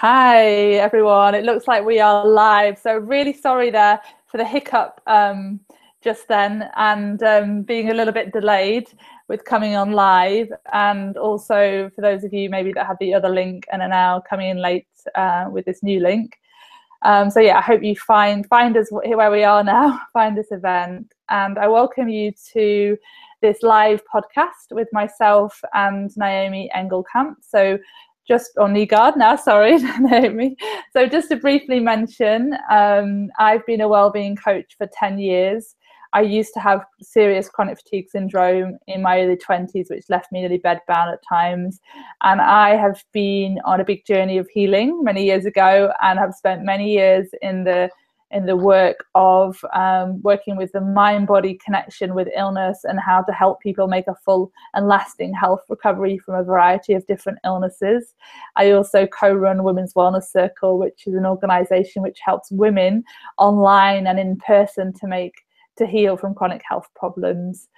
Hi everyone, it looks like we are live, so really sorry there for the hiccup just then, and being a little bit delayed with coming on live, and also for those of you maybe that had the other link and are now coming in late with this new link. So yeah, I hope you find us where we are now, find this event, and I welcome you to this live podcast with myself and Naomi Engel. So just on Igor now, sorry, Naomi. So just to briefly mention, I've been a wellbeing coach for 10 years. I used to have serious chronic fatigue syndrome in my early 20s, which left me nearly bedbound at times. And I have been on a big journey of healing many years ago, and have spent many years in the work of working with the mind-body connection with illness, and how to help people make a full and lasting health recovery from a variety of different illnesses. I also co-run Women's Wellness Circle, which is an organisation which helps women online and in person to heal from chronic health problems.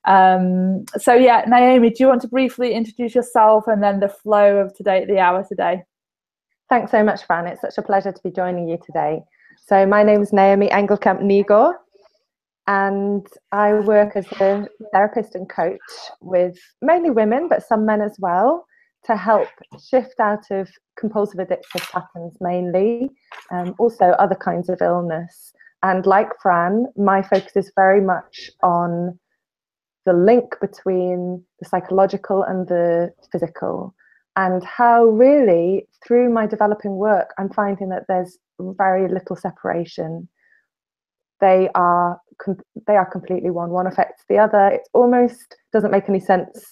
So yeah, Naomi, do you want to briefly introduce yourself and then the flow of today, the hour today? Thanks so much, Fran. It's such a pleasure to be joining you today. So my name is Naomi Engel, Campton, Igor, and I work as a therapist and coach with mainly women, but some men as well, to help shift out of compulsive addictive patterns mainly, also other kinds of illness. And like Fran, my focus is very much on the link between the psychological and the physical, and how really through my developing work, I'm finding that there's very little separation. They are completely one. One affects the other. It almost doesn't make any sense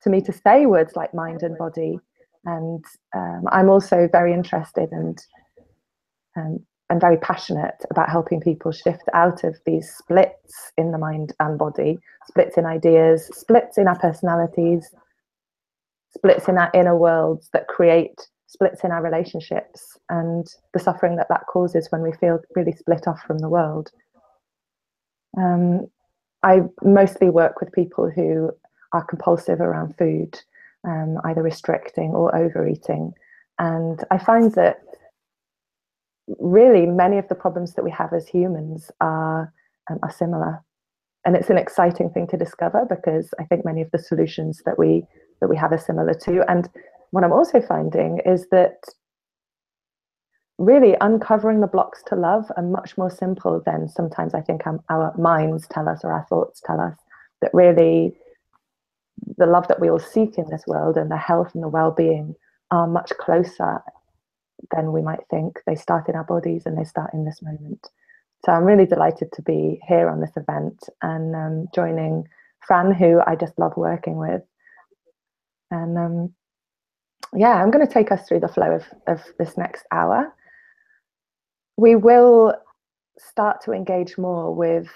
to me to say words like mind and body. And I'm also very interested and very passionate about helping people shift out of these splits in the mind and body, splits in ideas, splits in our personalities, splits in our inner worlds that create splits in our relationships, and the suffering that causes when we feel really split off from the world. I mostly work with people who are compulsive around food, either restricting or overeating. And I find that really many of the problems that we have as humans are similar. And it's an exciting thing to discover, because I think many of the solutions that we have are similar too. And what I'm also finding is that really uncovering the blocks to love are much more simple than sometimes I think our minds tell us, or our thoughts tell us. That really the love that we all seek in this world, and the health and the well-being, are much closer than we might think. They start in our bodies, and they start in this moment. So I'm really delighted to be here on this event, and joining Fran, who I just love working with. And yeah, I'm going to take us through the flow of this next hour. We will start to engage more with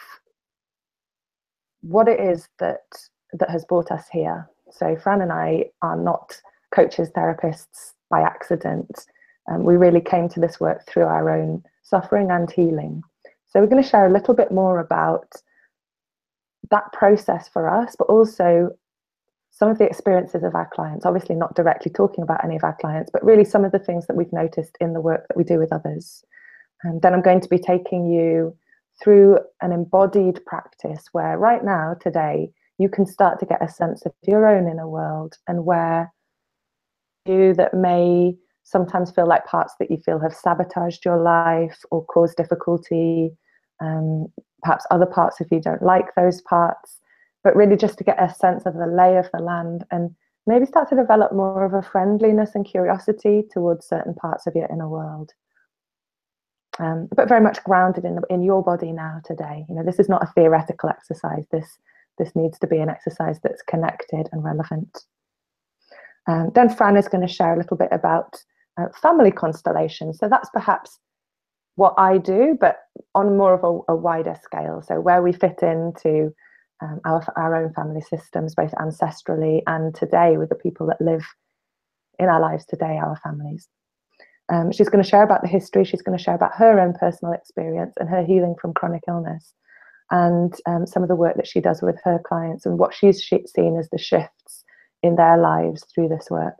what it is that has brought us here. So Fran and I are not coaches, therapists by accident. We really came to this work through our own suffering and healing. So we're going to share a little bit more about that process for us, but also some of the experiences of our clients, obviously not directly talking about any of our clients, but really some of the things that we've noticed in the work that we do with others. And then I'm going to be taking you through an embodied practice where right now, today, you can start to get a sense of your own inner world, and where you that may sometimes feel like parts that you feel have sabotaged your life or caused difficulty, perhaps other parts if you don't like those parts, but really just to get a sense of the lay of the land, and maybe start to develop more of a friendliness and curiosity towards certain parts of your inner world. But very much grounded in your body now today. You know, this is not a theoretical exercise. This needs to be an exercise that's connected and relevant. Then Fran is going to share a little bit about family constellations. So that's perhaps what I do, but on more of a wider scale. So where we fit into our own family systems, both ancestrally and today with the people that live in our lives today, our families. She's going to share about the history. She's going to share about her own personal experience and her healing from chronic illness, and some of the work that she does with her clients, and what she's seen as the shifts in their lives through this work.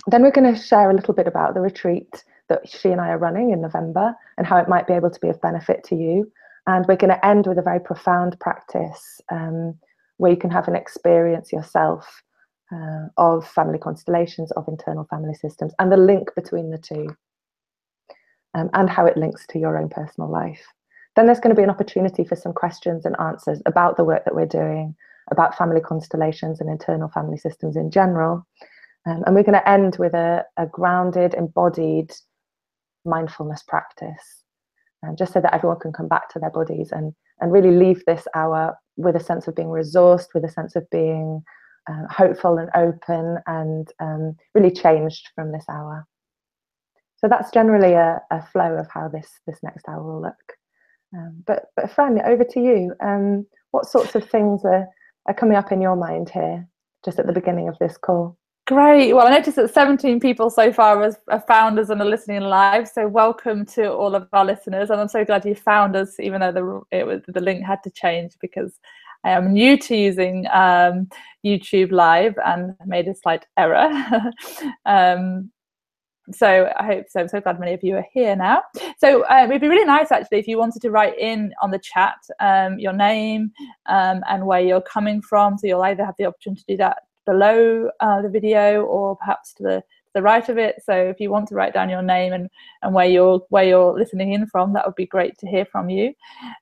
Then we're going to share a little bit about the retreat that she and I are running in November and how it might be able to be of benefit to you. And we're going to end with a very profound practice where you can have an experience yourself of family constellations, of internal family systems, and the link between the two, and how it links to your own personal life. Then there's going to be an opportunity for some questions and answers about the work that we're doing, about family constellations and internal family systems in general. And we're going to end with a grounded, embodied mindfulness practice, just so that everyone can come back to their bodies and really leave this hour with a sense of being resourced, with a sense of being hopeful and open, and really changed from this hour. So that's generally a flow of how this next hour will look. But Fran, over to you. What sorts of things are coming up in your mind here, just at the beginning of this call? Great. Well, I noticed that 17 people so far are found us and are listening live. So welcome to all of our listeners. And I'm so glad you found us, even though the link had to change, because I am new to using YouTube Live and made a slight error. So I hope so. I'm so glad many of you are here now. So it'd be really nice, actually, if you wanted to write in on the chat your name and where you're coming from. So you'll either have the option to do that below the video or perhaps to the right of it. So if you want to write down your name and where you're listening in from, that would be great to hear from you.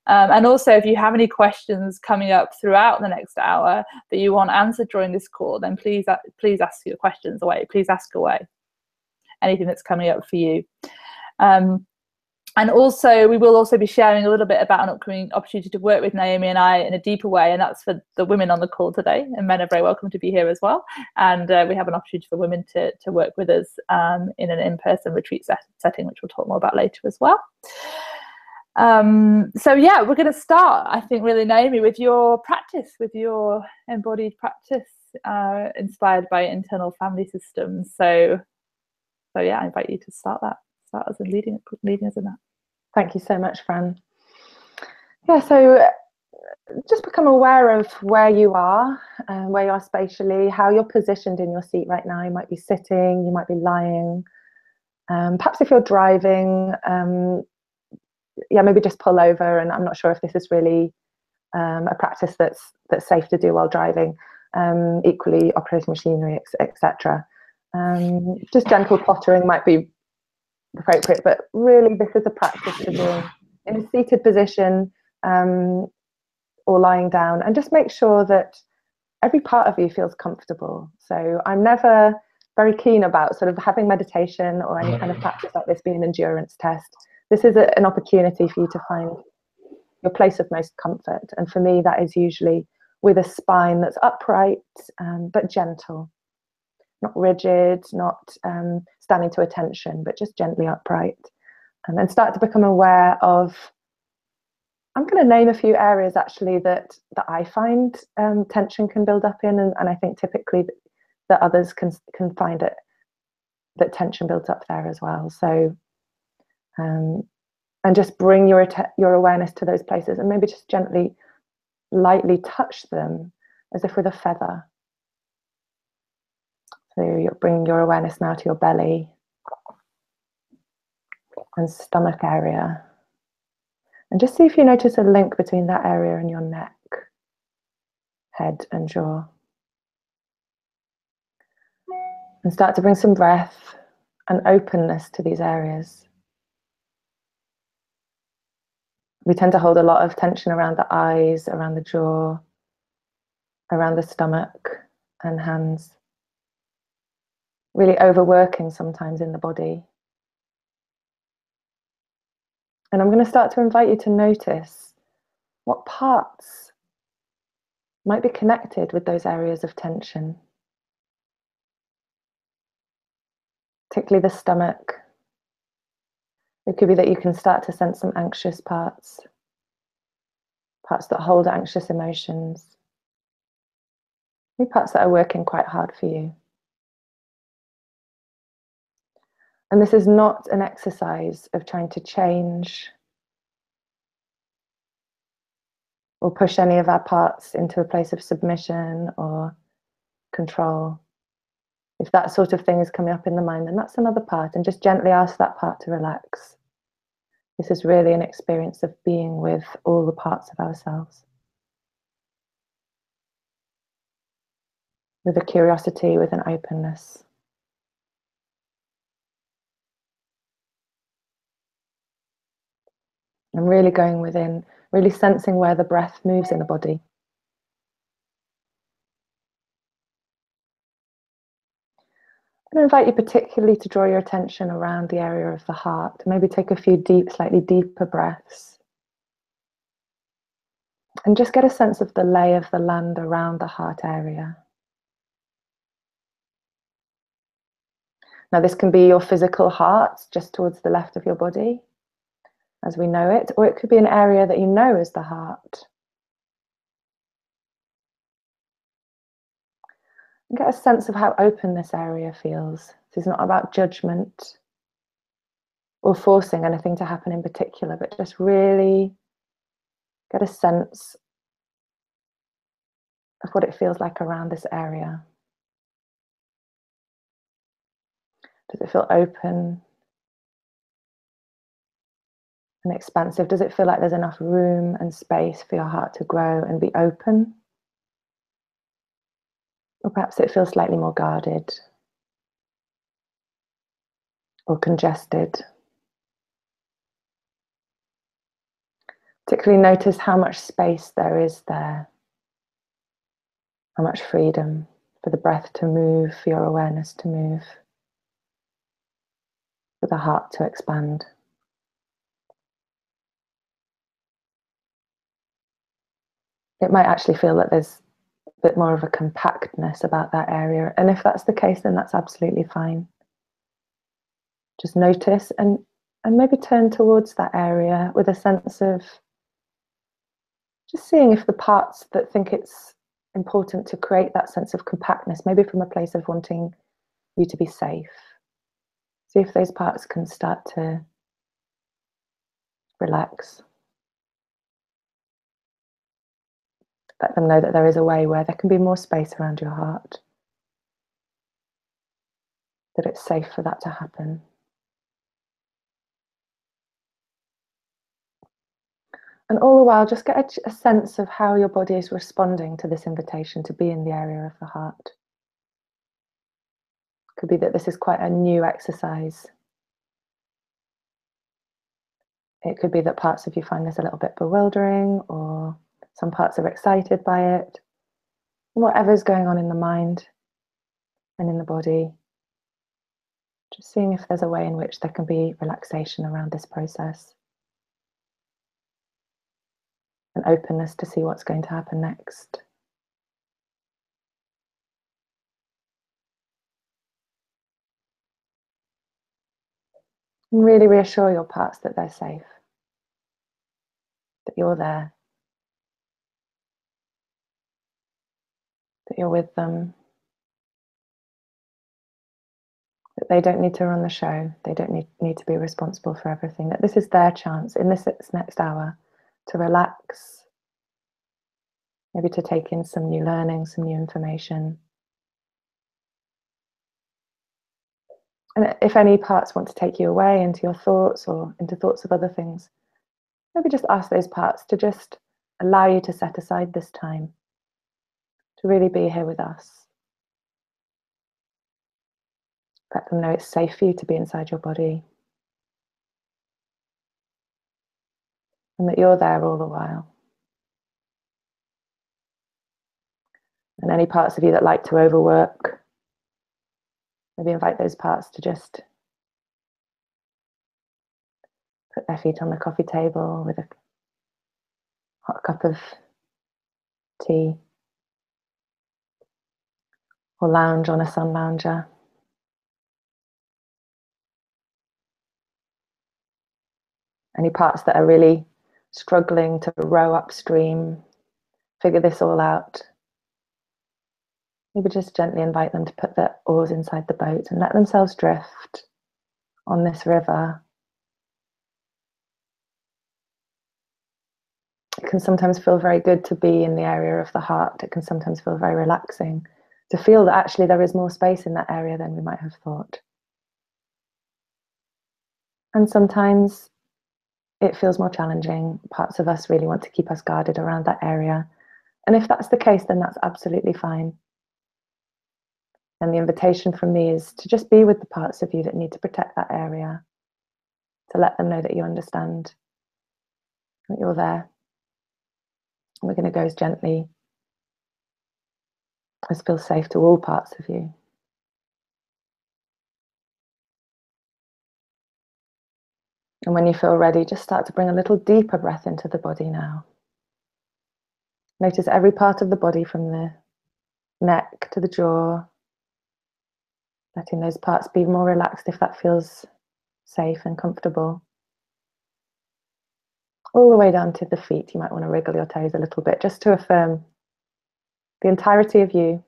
And also, if you have any questions coming up throughout the next hour that you want answered during this call, then please ask your questions away. Please ask away anything that's coming up for you. And also, we will also be sharing a little bit about an upcoming opportunity to work with Naomi and I in a deeper way, and that's for the women on the call today. And men are very welcome to be here as well. And we have an opportunity for women to work with us in an in-person retreat setting, which we'll talk more about later as well. So yeah, we're going to start, I think, really, Naomi, with your practice, with your embodied practice inspired by internal family systems. So yeah, I invite you to start us and leading us in that. Thank you so much, Fran. Yeah, so just become aware of where you are spatially, how you're positioned in your seat right now. You might be sitting, you might be lying. Perhaps if you're driving, maybe just pull over. And I'm not sure if this is really a practice that's safe to do while driving. Equally, operating machinery, etc. Just gentle pottering might be appropriate, but really this is a practice for doing in a seated position or lying down, and just make sure that every part of you feels comfortable. So I'm never very keen about sort of having meditation or any kind of practice like this being an endurance test. This is an opportunity for you to find your place of most comfort, and for me that is usually with a spine that's upright but gentle. Not rigid, not standing to attention, but just gently upright. And then start to become aware of, I'm going to name a few areas actually that I find tension can build up in, and I think typically that others can find it, that tension builds up there as well. So, and just bring your awareness to those places, and maybe just gently, lightly touch them as if with a feather. So you're bringing your awareness now to your belly and stomach area. And just see if you notice a link between that area and your neck, head and jaw. And start to bring some breath and openness to these areas. We tend to hold a lot of tension around the eyes, around the jaw, around the stomach and hands. Really overworking sometimes in the body. And I'm going to start to invite you to notice what parts might be connected with those areas of tension. Particularly the stomach. It could be that you can start to sense some anxious parts that hold anxious emotions, maybe parts that are working quite hard for you. And this is not an exercise of trying to change or push any of our parts into a place of submission or control. If that sort of thing is coming up in the mind, then that's another part, and just gently ask that part to relax. This is really an experience of being with all the parts of ourselves. With a curiosity, with an openness. And really going within, really sensing where the breath moves in the body. I'm going to invite you particularly to draw your attention around the area of the heart. Maybe take a few deep, slightly deeper breaths. And just get a sense of the lay of the land around the heart area. Now this can be your physical heart, just towards the left of your body, as we know it, or it could be an area that you know as the heart. And get a sense of how open this area feels. This is not about judgment or forcing anything to happen in particular, but just really get a sense of what it feels like around this area. Does it feel open and expansive? Does it feel like there's enough room and space for your heart to grow and be open? Or perhaps it feels slightly more guarded or congested. Particularly notice how much space there is there, how much freedom for the breath to move, for your awareness to move, for the heart to expand. It might actually feel that there's a bit more of a compactness about that area. And if that's the case, then that's absolutely fine. Just notice and maybe turn towards that area with a sense of just seeing if the parts that think it's important to create that sense of compactness, maybe from a place of wanting you to be safe. See if those parts can start to relax. Let them know that there is a way where there can be more space around your heart, that it's safe for that to happen. And all the while, just get a sense of how your body is responding to this invitation to be in the area of the heart. It could be that this is quite a new exercise. It could be that parts of you find this a little bit bewildering, or some parts are excited by it. Whatever's going on in the mind and in the body, just seeing if there's a way in which there can be relaxation around this process. An openness to see what's going to happen next. And really reassure your parts that they're safe, that you're there, that you're with them, that they don't need to run the show, they don't need to be responsible for everything, that this is their chance in this next hour to relax, maybe to take in some new learning, some new information. And if any parts want to take you away into your thoughts or into thoughts of other things, maybe just ask those parts to just allow you to set aside this time to really be here with us. Let them know it's safe for you to be inside your body and that you're there all the while. And any parts of you that like to overwork, maybe invite those parts to just put their feet on the coffee table with a hot cup of tea, or lounge on a sun lounger. Any parts that are really struggling to row upstream, figure this all out, maybe just gently invite them to put their oars inside the boat and let themselves drift on this river. It can sometimes feel very good to be in the area of the heart. It can sometimes feel very relaxing to feel that actually there is more space in that area than we might have thought. And sometimes it feels more challenging. Parts of us really want to keep us guarded around that area. And if that's the case, then that's absolutely fine. And the invitation from me is to just be with the parts of you that need to protect that area, to let them know that you understand, that you're there. And we're going to go as gently as feels safe to all parts of you. And when you feel ready, just start to bring a little deeper breath into the body now. Notice every part of the body from the neck to the jaw, letting those parts be more relaxed if that feels safe and comfortable. All the way down to the feet. You might want to wriggle your toes a little bit just to affirm the entirety of you.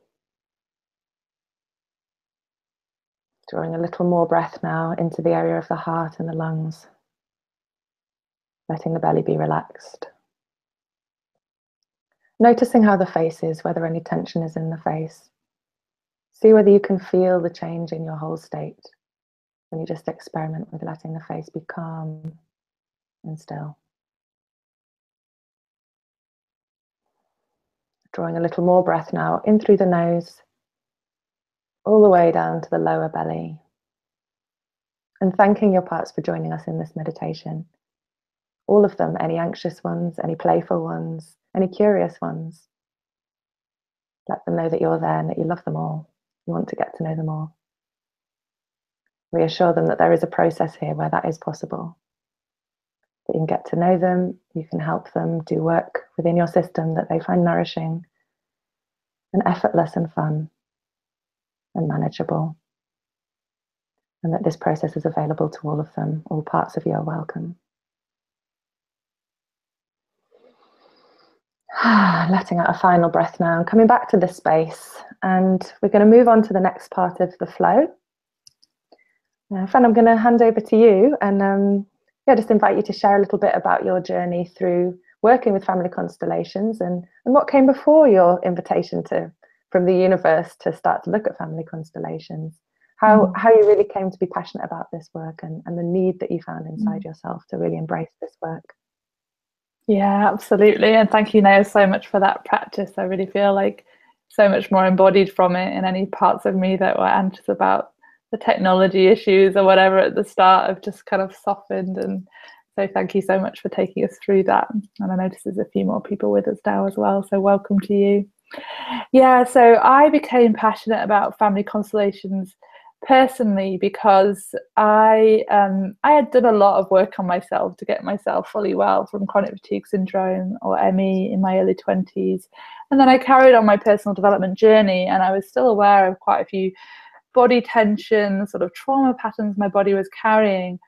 Drawing a little more breath now into the area of the heart and the lungs. Letting the belly be relaxed. Noticing how the face is, whether any tension is in the face. See whether you can feel the change in your whole state when you just experiment with letting the face be calm and still. Drawing a little more breath now in through the nose, all the way down to the lower belly. And thanking your parts for joining us in this meditation. All of them, any anxious ones, any playful ones, any curious ones. Let them know that you're there and that you love them all. You want to get to know them all. Reassure them that there is a process here where that is possible. That you can get to know them, you can help them do work within your system that they find nourishing and effortless and fun and manageable. And that this process is available to all of them. All parts of you are welcome. Letting out a final breath now and coming back to this space. And we're going to move on to the next part of the flow. Fran, I'm going to hand over to you and just invite you to share a little bit about your journey through working with family constellations and what came before your invitation from the universe to start to look at family constellations. How you really came to be passionate about this work and the need that you found inside yourself to really embrace this work. Yeah, absolutely. And thank you, Nao, so much for that practice. I really feel like so much more embodied from it, in any parts of me that were anxious about the technology issues or whatever at the start have just kind of softened. And so thank you so much for taking us through that. And I notice there's a few more people with us now as well. So welcome to you. Yeah, so I became passionate about family constellations personally because I had done a lot of work on myself to get myself fully well from chronic fatigue syndrome, or ME, in my early 20s. And then I carried on my personal development journey, and I was still aware of quite a few body tension, sort of trauma patterns my body was carrying.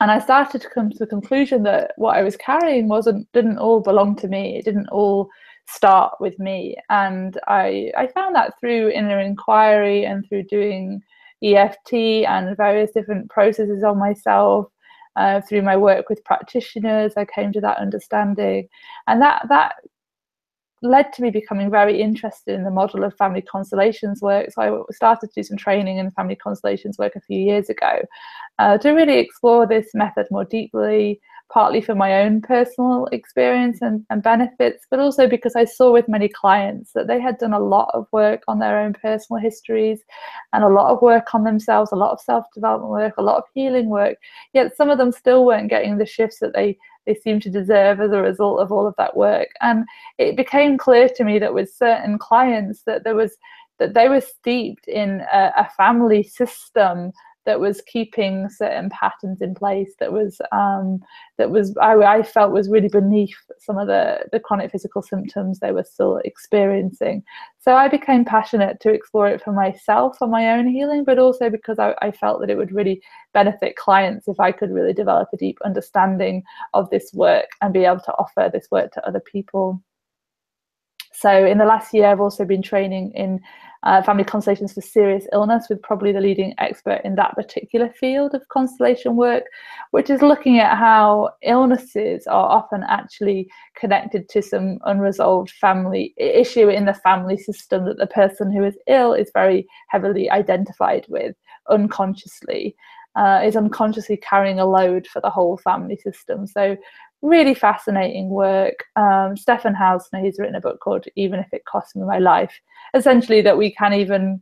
And I started to come to the conclusion that what I was carrying didn't all belong to me. It didn't all start with me. And I found that through inner inquiry and through doing EFT and various different processes on myself. Through my work with practitioners, I came to that understanding. And that led to me becoming very interested in the model of family constellations work. So I started to do some training in family constellations work a few years ago to really explore this method more deeply, partly for my own personal experience and benefits, but also because I saw with many clients that they had done a lot of work on their own personal histories and a lot of work on themselves, a lot of self-development work, a lot of healing work, yet some of them still weren't getting the shifts that they seem to deserve as a result of all of that work. And it became clear to me that with certain clients that they were steeped in a family system that was keeping certain patterns in place that I felt was really beneath some of the chronic physical symptoms they were still experiencing. So I became passionate to explore it for myself, for my own healing, but also because I felt that it would really benefit clients if I could really develop a deep understanding of this work and be able to offer this work to other people. So in the last year, I've also been training in Family Constellations for Serious Illness, with probably the leading expert in that particular field of constellation work, which is looking at how illnesses are often actually connected to some unresolved family issue in the family system that the person who is ill is very heavily identified with unconsciously, is unconsciously carrying a load for the whole family system. So really fascinating work. Stefan Hausner, he's written a book called Even If It Costs Me My Life. Essentially, that we can even,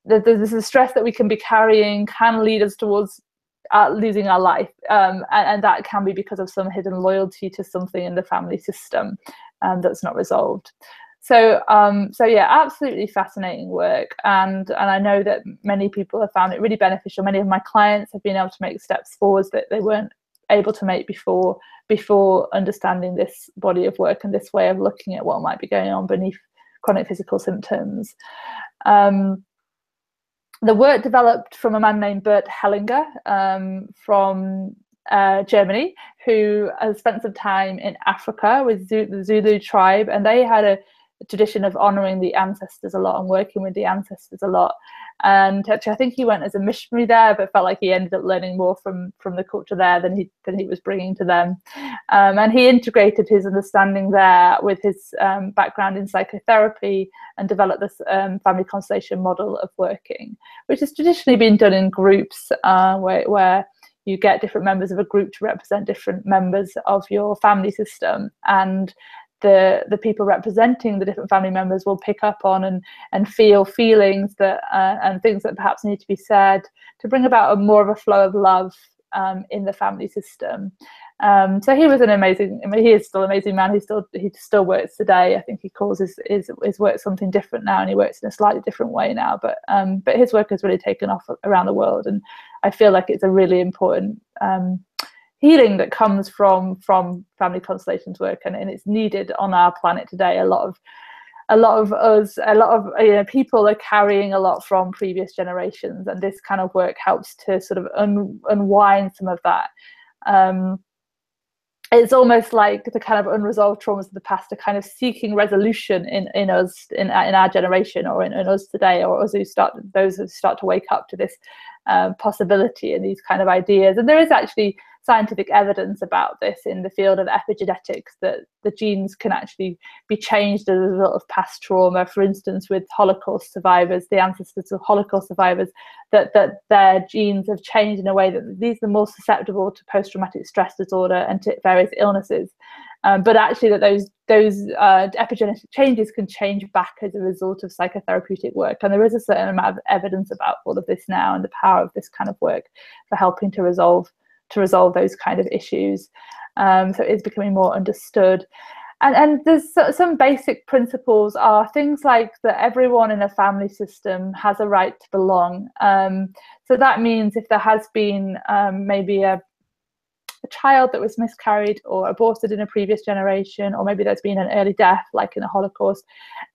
there's a stress that we can be carrying can lead us towards losing our life, and that can be because of some hidden loyalty to something in the family system that's not resolved. So yeah, absolutely fascinating work, and I know that many people have found it really beneficial. Many of my clients have been able to make steps forwards that they weren't able to make before understanding this body of work and this way of looking at what might be going on beneath chronic physical symptoms. The work developed from a man named Bert Hellinger from Germany, who has spent some time in Africa with the Zulu tribe, and they had a tradition of honouring the ancestors a lot and working with the ancestors a lot. And actually, I think he went as a missionary there, but felt like he ended up learning more from the culture there than he was bringing to them. And he integrated his understanding there with his background in psychotherapy and developed this family constellation model of working, which has traditionally been done in groups, where you get different members of a group to represent different members of your family system, and the people representing the different family members will pick up on and feel feelings that and things that perhaps need to be said to bring about more of a flow of love in the family system. So he was an amazing, I mean, he is still an amazing man. He still works today. I think he calls his work something different now, and he works in a slightly different way now, but his work has really taken off around the world, and I feel like it's a really important healing that comes from family constellations work, and it's needed on our planet today. A lot of us, people are carrying a lot from previous generations, and this kind of work helps to sort of unwind some of that. It's almost like the kind of unresolved traumas of the past are kind of seeking resolution in us, in our generation, or in us today, or those who start to wake up to this possibility and these kind of ideas. And there is actually scientific evidence about this in the field of epigenetics, that the genes can actually be changed as a result of past trauma. For instance, with Holocaust survivors, the ancestors of Holocaust survivors, that their genes have changed in a way that these are more susceptible to post-traumatic stress disorder and to various illnesses. But actually that those epigenetic changes can change back as a result of psychotherapeutic work. And there is a certain amount of evidence about all of this now, and the power of this kind of work for helping to resolve those kind of issues. So it's becoming more understood. And there's some basic principles are things like that everyone in a family system has a right to belong. So that means if there has been maybe a child that was miscarried or aborted in a previous generation, or maybe there's been an early death like in the Holocaust,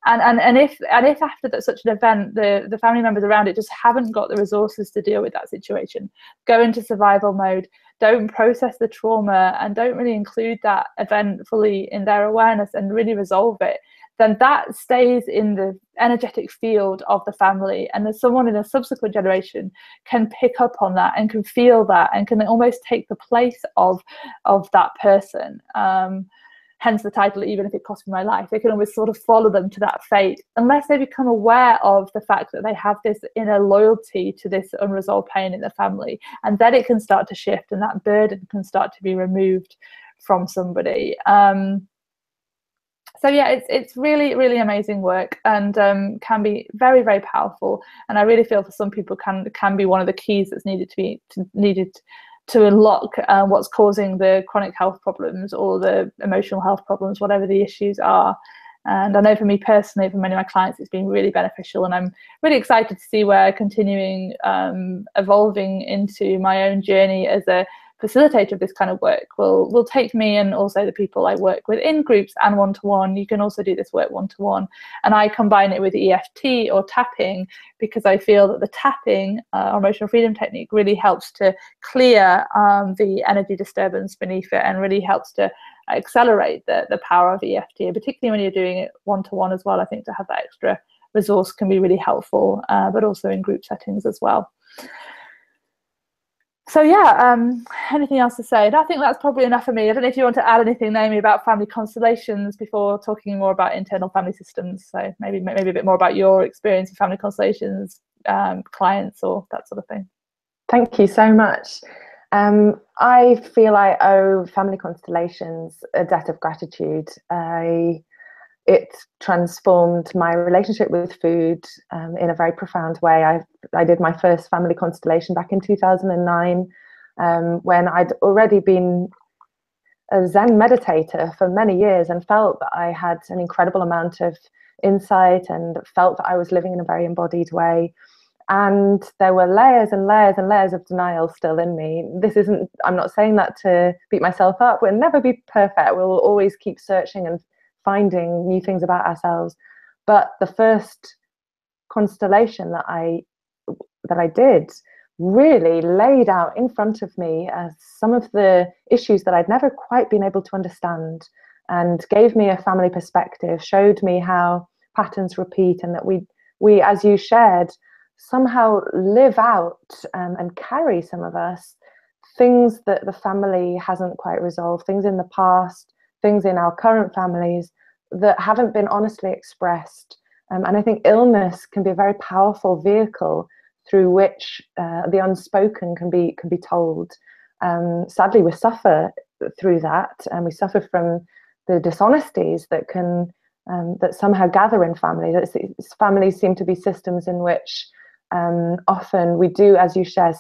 and if after such an event the family members around it just haven't got the resources to deal with that situation, go into survival mode, don't process the trauma, and don't really include that event fully in their awareness and really resolve it, then that stays in the energetic field of the family, and as someone in a subsequent generation can pick up on that and can feel that and can almost take the place of that person. Hence the title, Even If It Costs Me My Life. They can always sort of follow them to that fate, unless they become aware of the fact that they have this inner loyalty to this unresolved pain in the family, and then it can start to shift, and that burden can start to be removed from somebody. So yeah, it's really, really amazing work, and can be very, very powerful. And I really feel for some people can be one of the keys that's needed to unlock what's causing the chronic health problems or the emotional health problems, whatever the issues are. And I know for me personally, for many of my clients, it's been really beneficial, and I'm really excited to see where continuing evolving into my own journey as a facilitator of this kind of work will take me, and also the people I work with in groups and one-to-one. You can also do this work one-to-one, and I combine it with EFT or tapping, because I feel that the tapping or emotional freedom technique really helps to clear the energy disturbance beneath it, and really helps to accelerate the power of EFT, and particularly when you're doing it one-to-one as well. I think to have that extra resource can be really helpful, but also in group settings as well. So yeah, anything else to say? I think that's probably enough for me. I don't know if you want to add anything, Naomi, about family constellations before talking more about internal family systems. So maybe a bit more about your experience with family constellations, clients, or that sort of thing. Thank you so much. I feel I owe family constellations a debt of gratitude. It transformed my relationship with food in a very profound way. I did my first family constellation back in 2009 when I'd already been a Zen meditator for many years and felt that I had an incredible amount of insight and felt that I was living in a very embodied way. And there were layers and layers and layers of denial still in me. I'm not saying that to beat myself up. We'll never be perfect. We'll always keep searching and finding new things about ourselves. But the first constellation that I did really laid out in front of me as some of the issues that I'd never quite been able to understand, and gave me a family perspective, showed me how patterns repeat, and that we, as you shared, somehow live out and carry, some of us, things that the family hasn't quite resolved, things in the past, things in our current families that haven't been honestly expressed. And I think illness can be a very powerful vehicle through which the unspoken can be told. Sadly, we suffer through that, and we suffer from the dishonesties that can that somehow gather in families. Families seem to be systems in which often we do, as you share,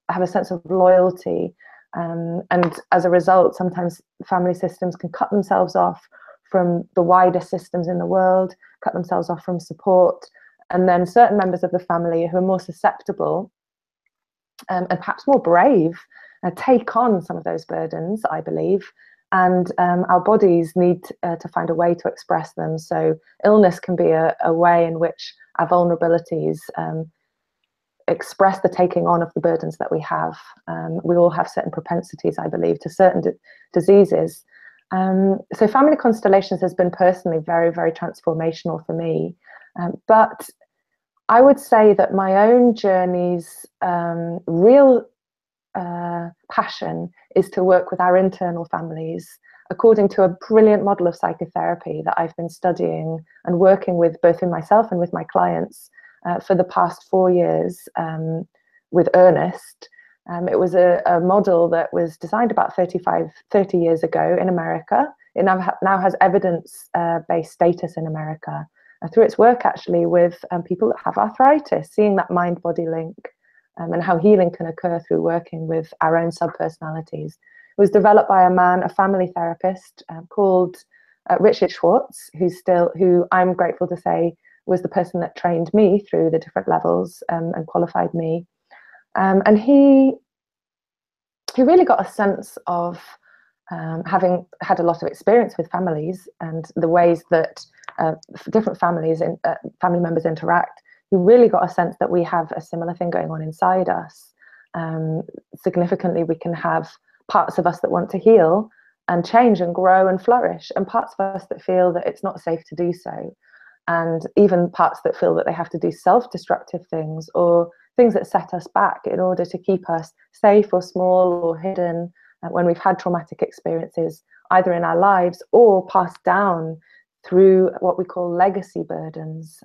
have a sense of loyalty, and as a result, sometimes family systems can cut themselves off from the wider systems in the world, cut themselves off from support, and then certain members of the family who are more susceptible and perhaps more brave take on some of those burdens, I believe, and our bodies need to find a way to express them. So illness can be a way in which our vulnerabilities express the taking on of the burdens that we have. We all have certain propensities, I believe, to certain diseases. So family constellations has been personally very, very transformational for me. But I would say that my own journey's real passion is to work with our internal families according to a brilliant model of psychotherapy that I've been studying and working with both in myself and with my clients for the past 4 years with earnest. It was a model that was designed about 30 years ago in America. It now has evidence-based status in America through its work actually with people that have arthritis, seeing that mind-body link and how healing can occur through working with our own subpersonalities. It was developed by a family therapist called Richard Schwartz, who I'm grateful to say was the person that trained me through the different levels and qualified me. And he really got a sense of, having had a lot of experience with families and the ways that different families and family members interact. He really got a sense that we have a similar thing going on inside us. Significantly, we can have parts of us that want to heal and change and grow and flourish, and parts of us that feel that it's not safe to do so. And even parts that feel that they have to do self-destructive things or things that set us back in order to keep us safe or small or hidden when we've had traumatic experiences either in our lives or passed down through what we call legacy burdens,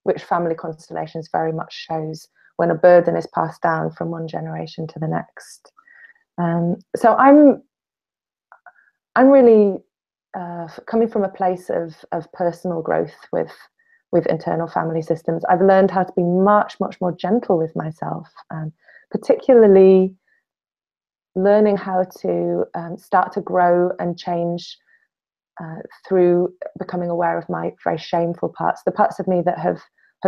which family constellations very much shows when a burden is passed down from one generation to the next. So I'm really coming from a place of personal growth with internal family systems. I've learned how to be much, much more gentle with myself, particularly learning how to start to grow and change through becoming aware of my very shameful parts, the parts of me that have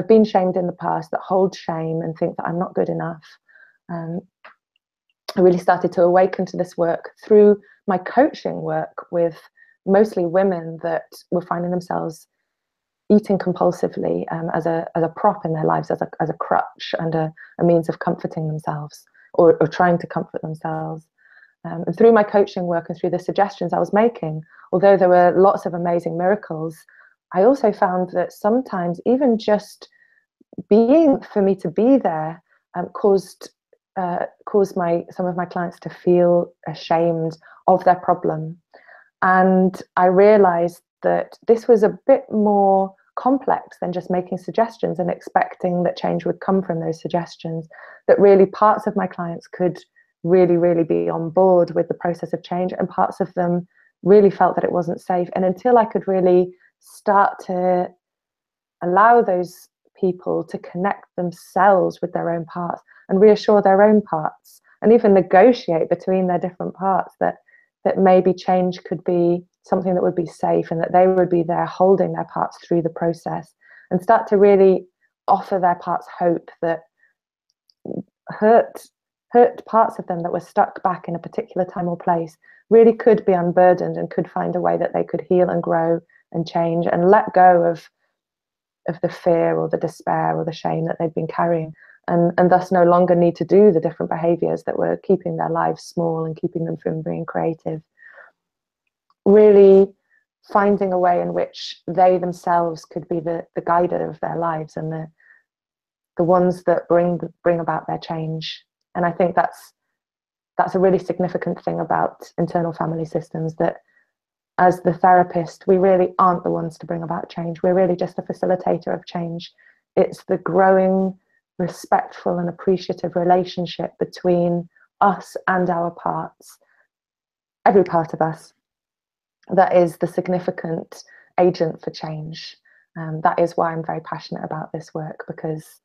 been shamed in the past, that hold shame and think that I'm not good enough. I really started to awaken to this work through my coaching work with mostly women that were finding themselves eating compulsively as a prop in their lives, as a crutch and a means of comforting themselves or trying to comfort themselves. And through my coaching work and through the suggestions I was making, although there were lots of amazing miracles, I also found that sometimes even just for me to be there caused some of my clients to feel ashamed of their problem. And I realized that this was a bit more complex than just making suggestions and expecting that change would come from those suggestions, that really parts of my clients could really, really be on board with the process of change, and parts of them really felt that it wasn't safe. And until I could really start to allow those people to connect themselves with their own parts and reassure their own parts, and even negotiate between their different parts, that maybe change could be something that would be safe, and that they would be there holding their parts through the process, and start to really offer their parts hope that hurt parts of them that were stuck back in a particular time or place really could be unburdened, and could find a way that they could heal and grow and change and let go of the fear or the despair or the shame that they'd been carrying, and thus no longer need to do the different behaviors that were keeping their lives small and keeping them from being creative. Really finding a way in which they themselves could be the guider of their lives, and the ones that bring about their change. And I think that's a really significant thing about internal family systems, that as the therapist, we really aren't the ones to bring about change. We're really just a facilitator of change. It's the growing, respectful and appreciative relationship between us and our parts, every part of us, that is the significant agent for change. That is why I'm very passionate about this work, because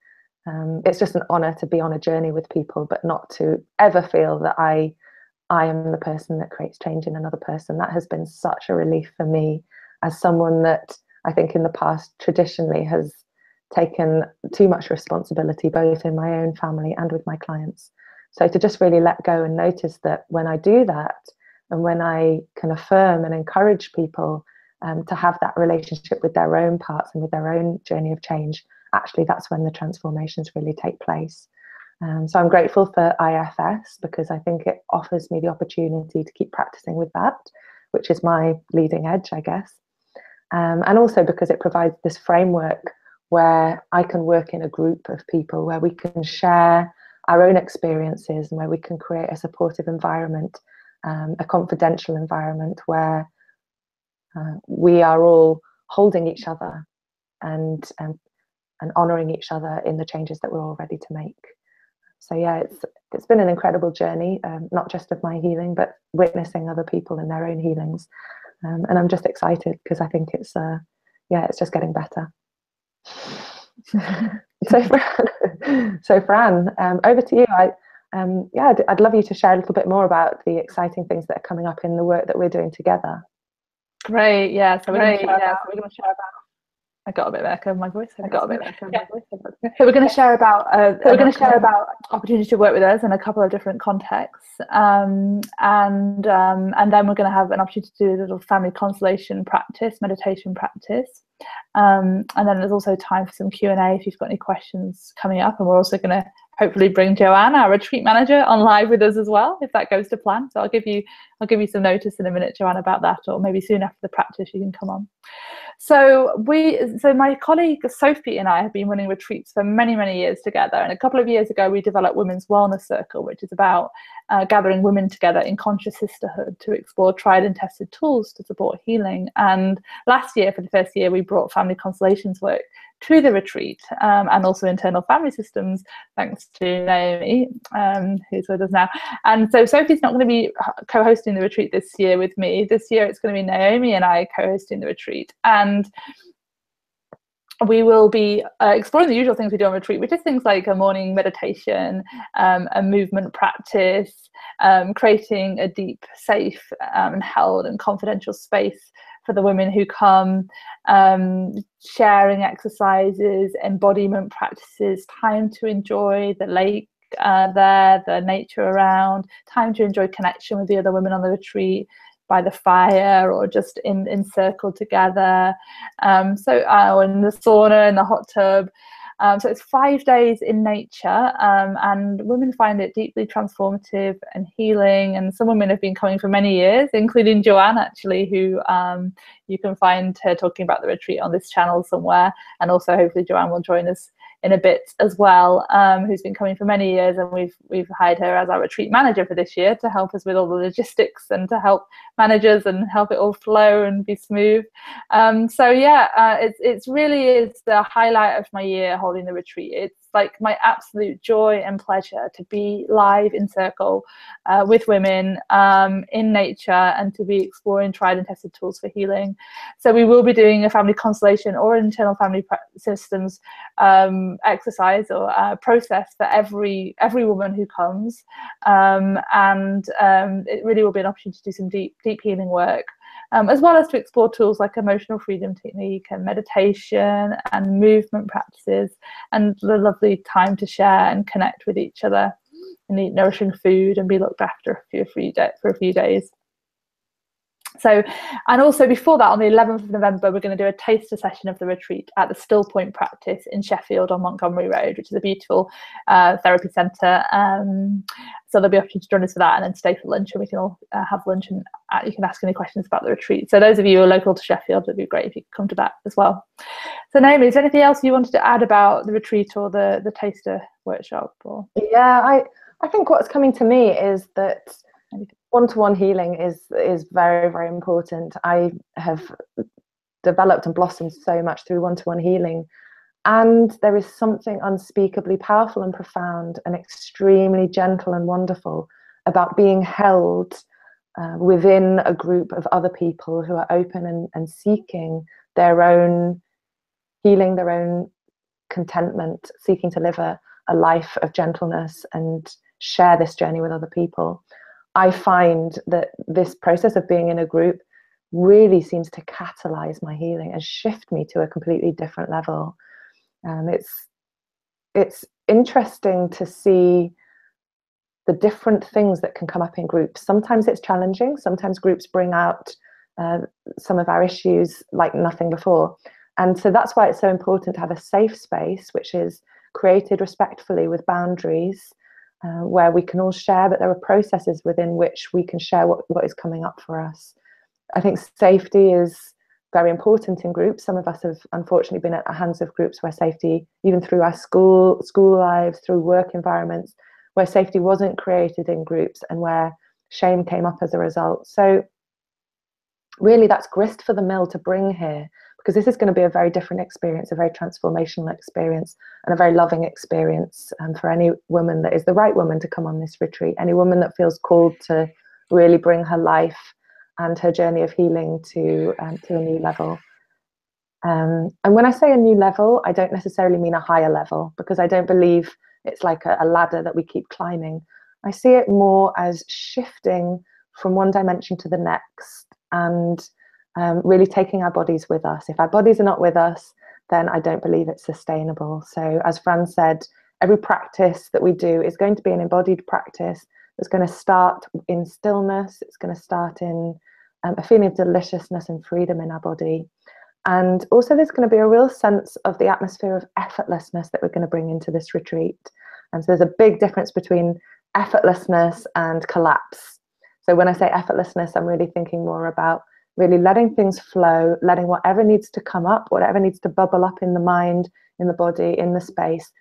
it's just an honor to be on a journey with people, but not to ever feel that I am the person that creates change in another person. That has been such a relief for me, as someone that I think in the past traditionally has taken too much responsibility, both in my own family and with my clients. So to just really let go and notice that when I do that, and when I can affirm and encourage people to have that relationship with their own parts and with their own journey of change, actually that's when the transformations really take place. So I'm grateful for IFS, because I think it offers me the opportunity to keep practicing with that, which is my leading edge, I guess. And also because it provides this framework where I can work in a group of people, where we can share our own experiences, and where we can create a supportive environment, a confidential environment, where we are all holding each other and honouring each other in the changes that we're all ready to make. So yeah, it's been an incredible journey, not just of my healing, but witnessing other people in their own healings. And I'm just excited, because I think it's just getting better. So Fran, over to you. I'd love you to share a little bit more about the exciting things that are coming up in the work that we're doing together. Great, yeah. So we're going to share about. I got a bit of echo of my voice. So we're going to share about opportunity to work with us in a couple of different contexts, and then we're going to have an opportunity to do a little family constellation practice, meditation practice, and then there's also time for some Q&A if you've got any questions coming up. And we're also going to hopefully bring Joanne, our retreat manager, on live with us as well, if that goes to plan. So I'll give you some notice in a minute, Joanne, about that, or maybe soon after the practice you can come on. So my colleague Sophie and I have been running retreats for many, many years together. And a couple of years ago, we developed Women's Wellness Circle, which is about gathering women together in conscious sisterhood to explore tried and tested tools to support healing. And last year, for the first year, we brought family constellations work to the retreat, and also internal family systems, thanks to Naomi, who's with us now. And so Sophie's not going to be co-hosting the retreat this year with me. This year it's going to be Naomi and I co-hosting the retreat. And we will be exploring the usual things we do on retreat, which is things like a morning meditation, a movement practice, creating a deep, safe and held and confidential space for the women who come, sharing exercises, embodiment practices, time to enjoy the lake the nature around, time to enjoy connection with the other women on the retreat, by the fire or just in circle together, or in the sauna, in the hot tub. So it's 5 days in nature, and women find it deeply transformative and healing. And some women have been coming for many years, including Joanne, actually, who you can find her talking about the retreat on this channel somewhere. And also hopefully Joanne will join us in a bit as well, who's been coming for many years, and we've hired her as our retreat manager for this year to help us with all the logistics and to help managers and help it all flow and be smooth. So yeah, it's really is the highlight of my year holding the retreat. It's like my absolute joy and pleasure to be live in circle with women in nature, and to be exploring tried and tested tools for healing. So we will be doing a family constellation or internal family systems exercise or process for every woman who comes, and it really will be an opportunity to do some deep healing work, as well as to explore tools like emotional freedom technique and meditation and movement practices, and the lovely time to share and connect with each other and eat nourishing food and be looked after for a few days. So, and also before that, on the 11th of November, we're going to do a taster session of the retreat at the Still Point practice in Sheffield on Montgomery Road, which is a beautiful therapy centre. So there'll be an opportunity to join us for that, and then stay for lunch, and we can all have lunch, and you can ask any questions about the retreat. So those of you who are local to Sheffield, it'd be great if you could come to that as well. So Naomi, is there anything else you wanted to add about the retreat or the taster workshop? Or? Yeah, I think what's coming to me is that one-to-one healing is very, very important. I have developed and blossomed so much through one-to-one healing, and there is something unspeakably powerful and profound and extremely gentle and wonderful about being held within a group of other people who are open and seeking their own healing, their own contentment, seeking to live a life of gentleness and share this journey with other people. I find that this process of being in a group really seems to catalyze my healing and shift me to a completely different level. It's interesting to see the different things that can come up in groups. Sometimes it's challenging. Sometimes groups bring out some of our issues like nothing before. And so that's why it's so important to have a safe space, which is created respectfully with boundaries, where we can all share, but there are processes within which we can share what is coming up for us. I think safety is very important in groups. Some of us have unfortunately been at the hands of groups where safety, even through our school lives, through work environments, where safety wasn't created in groups and where shame came up as a result. So really that's grist for the mill to bring here, because this is going to be a very different experience, a very transformational experience, and a very loving experience for any woman that is the right woman to come on this retreat, any woman that feels called to really bring her life and her journey of healing to a new level. And when I say a new level, I don't necessarily mean a higher level, because I don't believe it's like a ladder that we keep climbing. I see it more as shifting from one dimension to the next, and really taking our bodies with us. If our bodies are not with us, then I don't believe it's sustainable. So as Fran said, every practice that we do is going to be an embodied practice. It's going to start in stillness. It's going to start in a feeling of deliciousness and freedom in our body. And also there's going to be a real sense of the atmosphere of effortlessness that we're going to bring into this retreat. And so there's a big difference between effortlessness and collapse. So when I say effortlessness, I'm really thinking more about really letting things flow, letting whatever needs to come up, whatever needs to bubble up in the mind, in the body, in the space,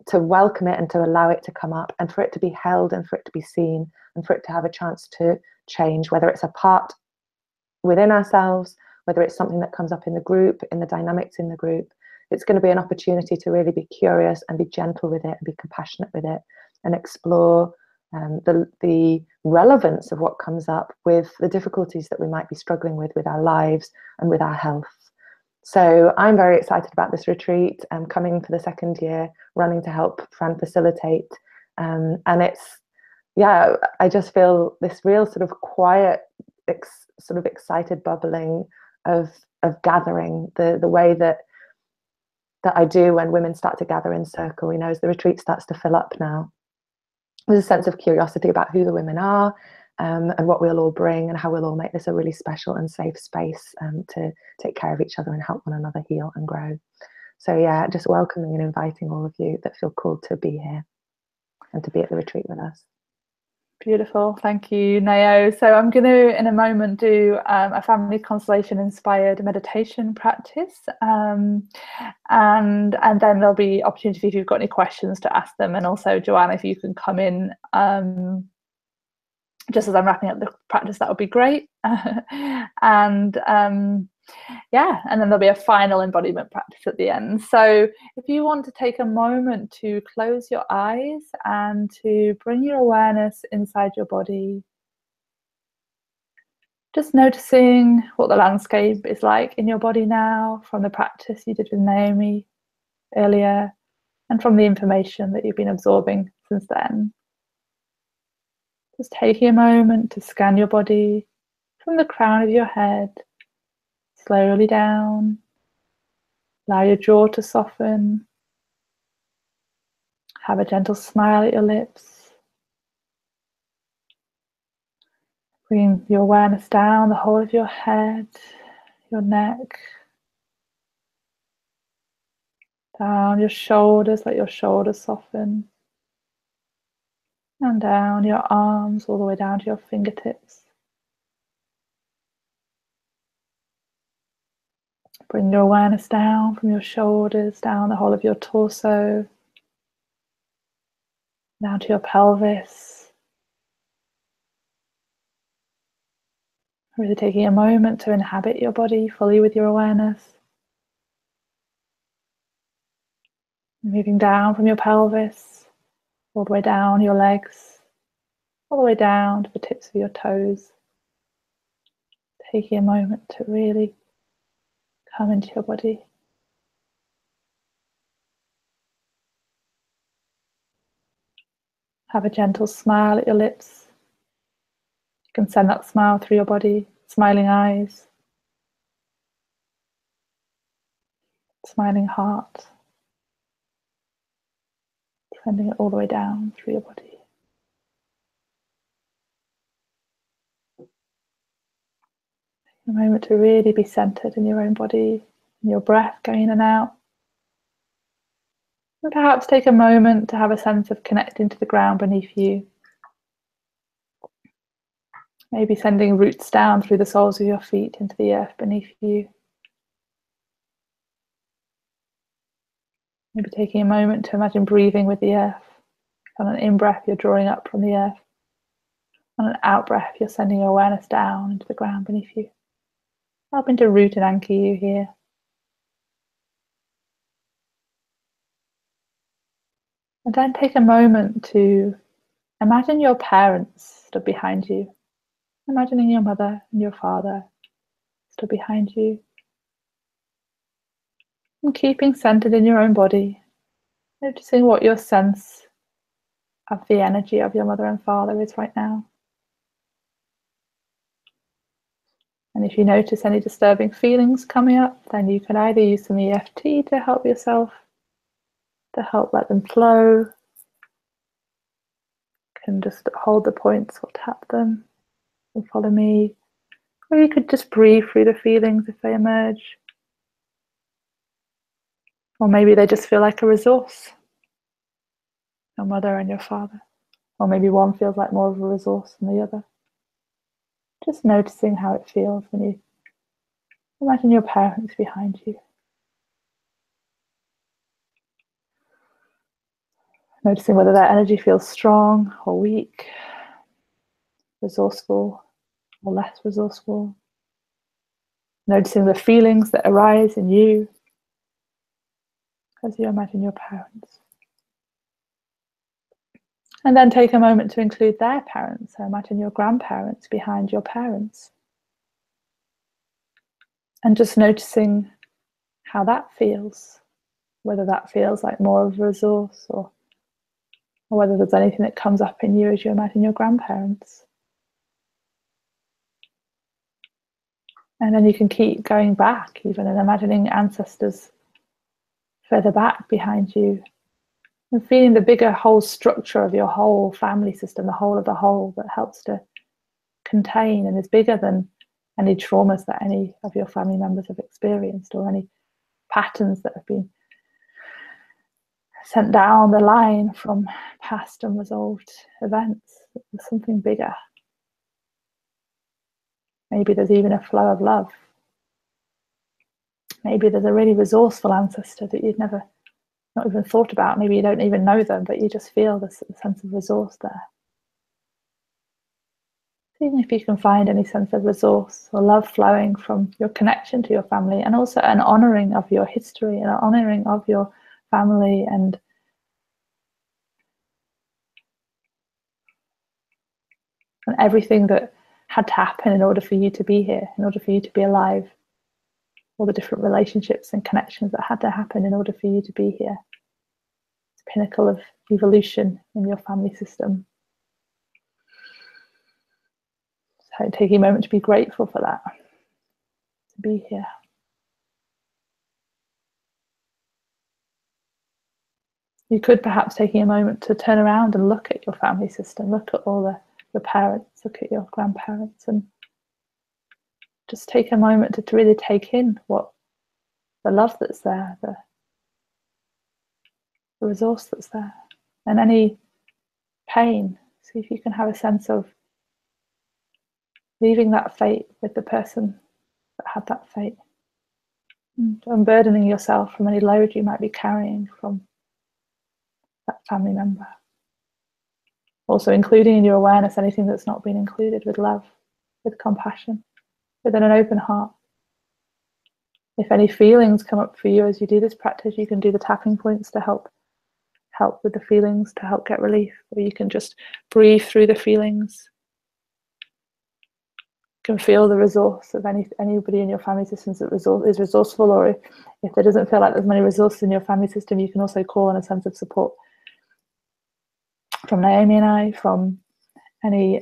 to welcome it and to allow it to come up, and for it to be held and for it to be seen and for it to have a chance to change, whether it's a part within ourselves, whether it's something that comes up in the group, in the dynamics in the group. It's going to be an opportunity to really be curious and be gentle with it and be compassionate with it and explore the relevance of what comes up with the difficulties that we might be struggling with our lives and with our health. So I'm very excited about this retreat. I'm coming for the second year, running to help Fran facilitate. And it's, yeah, I just feel this real sort of quiet, sort of excited bubbling of gathering, the way that I do when women start to gather in circle, you know, as the retreat starts to fill up now. There's a sense of curiosity about who the women are, and what we'll all bring, and how we'll all make this a really special and safe space to take care of each other and help one another heal and grow. So yeah, just welcoming and inviting all of you that feel called to be here and to be at the retreat with us. Beautiful, thank you, Nao. So I'm going to, in a moment, do a family constellation inspired meditation practice, and then there'll be opportunity if you've got any questions to ask them, and also Joanna, if you can come in just as I'm wrapping up the practice, that would be great. And yeah, and then there'll be a final embodiment practice at the end. So if you want to take a moment to close your eyes and to bring your awareness inside your body, just noticing what the landscape is like in your body now, from the practice you did with Naomi earlier, and from the information that you've been absorbing since then. Just taking a moment to scan your body from the crown of your head, slowly down. Allow your jaw to soften. Have a gentle smile at your lips. Bring your awareness down the whole of your head, your neck, down your shoulders, let your shoulders soften, and down your arms all the way down to your fingertips. Bring your awareness down from your shoulders, down the whole of your torso, down to your pelvis. Really taking a moment to inhabit your body fully with your awareness. Moving down from your pelvis, all the way down your legs, all the way down to the tips of your toes. Taking a moment to really come into your body. Have a gentle smile at your lips. You can send that smile through your body, smiling eyes, smiling heart, sending it all the way down through your body. Take a moment to really be centered in your own body, in your breath going in and out. And perhaps take a moment to have a sense of connecting to the ground beneath you. Maybe sending roots down through the soles of your feet into the earth beneath you. Maybe taking a moment to imagine breathing with the earth. On an in-breath, you're drawing up from the earth. On an out-breath, you're sending your awareness down into the ground beneath you, helping to root and anchor you here. And then take a moment to imagine your parents stood behind you. Imagining your mother and your father stood behind you. And keeping centered in your own body, noticing what your sense of the energy of your mother and father is right now. And if you notice any disturbing feelings coming up, then you can either use some EFT to help yourself, to help let them flow. You can just hold the points or tap them and follow me. Or you could just breathe through the feelings if they emerge. Or maybe they just feel like a resource. Your mother and your father. Or maybe one feels like more of a resource than the other. Just noticing how it feels when you imagine your parents behind you. Noticing whether that energy feels strong or weak, resourceful or less resourceful. Noticing the feelings that arise in you as you imagine your parents. And then take a moment to include their parents. So imagine your grandparents behind your parents. And just noticing how that feels. Whether that feels like more of a resource or whether there's anything that comes up in you as you imagine your grandparents. And then you can keep going back, even and imagining ancestors further back behind you. And feeling the bigger whole structure of your whole family system, the whole of the whole that helps to contain and is bigger than any traumas that any of your family members have experienced or any patterns that have been sent down the line from past unresolved events. There's something bigger. Maybe there's even a flow of love. Maybe there's a really resourceful ancestor that you've never not even thought about. Maybe you don't even know them, but you just feel this sense of resource there. Even if you can find any sense of resource or love flowing from your connection to your family, and also an honouring of your history and an honouring of your family and everything that had to happen in order for you to be here, in order for you to be alive, all the different relationships and connections that had to happen in order for you to be here. It's a pinnacle of evolution in your family system. So taking a moment to be grateful for that, to be here. You could perhaps taking a moment to turn around and look at your family system, look at all your parents, look at your grandparents, and just take a moment to really take in what the love that's there, the resource that's there, and any pain. See if you can have a sense of leaving that fate with the person that had that fate, and unburdening yourself from any load you might be carrying from that family member. Also including in your awareness anything that's not been included, with love, with compassion, with an open heart. If any feelings come up for you as you do this practice, you can do the tapping points to help with the feelings, to help get relief, or you can just breathe through the feelings. You can feel the resource of anybody in your family systems that is resourceful, or if there doesn't feel like there's many resources in your family system, you can also call on a sense of support from Naomi and I, from any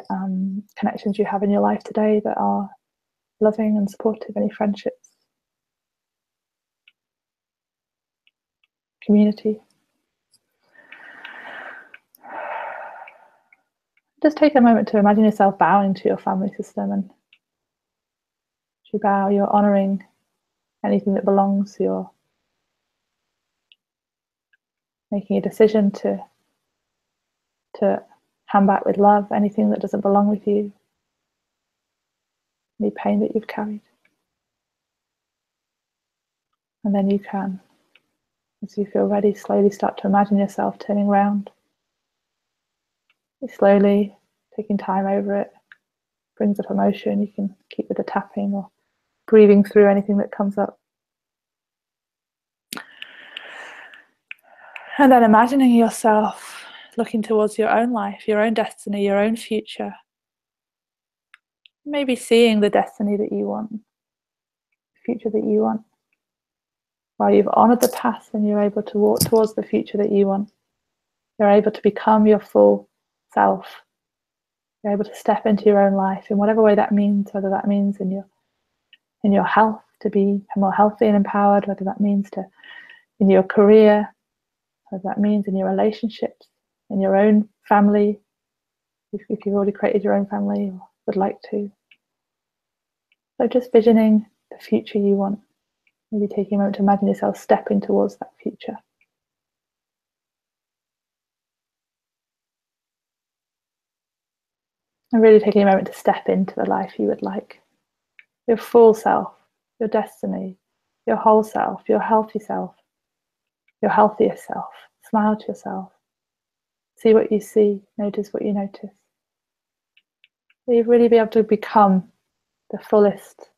connections you have in your life today that are loving and supportive, any friendships, community. Just take a moment to imagine yourself bowing to your family system, and as you bow, you're honouring anything that belongs. You're making a decision to hand back with love anything that doesn't belong with you, any pain that you've carried. And then you can, as you feel ready, slowly start to imagine yourself turning round. Slowly taking time over it. Brings up emotion, you can keep with the tapping or breathing through anything that comes up. And then imagining yourself looking towards your own life, your own destiny, your own future. Maybe seeing the destiny that you want, the future that you want. While you've honoured the past, and you're able to walk towards the future that you want. You're able to become your full self. You're able to step into your own life in whatever way that means, whether that means in your health to be more healthy and empowered, whether that means in your career, whether that means in your relationships, in your own family, if you've already created your own family or would like to. So just visioning the future you want. Maybe taking a moment to imagine yourself stepping towards that future. And really taking a moment to step into the life you would like. Your full self, your destiny, your whole self, your healthy self, your healthiest self. Smile to yourself. See what you see, notice what you notice. So you'll really be able to become the fullest,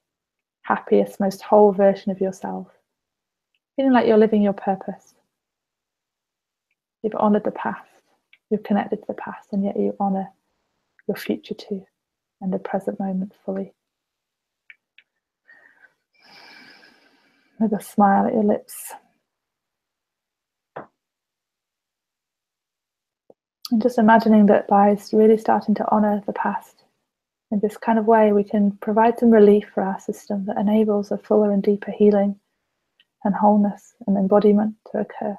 happiest, most whole version of yourself. Feeling like you're living your purpose. You've honoured the past, you've connected to the past, and yet you honour your future too, and the present moment fully. With a smile at your lips. And just imagining that by really starting to honour the past in this kind of way, we can provide some relief for our system that enables a fuller and deeper healing and wholeness and embodiment to occur.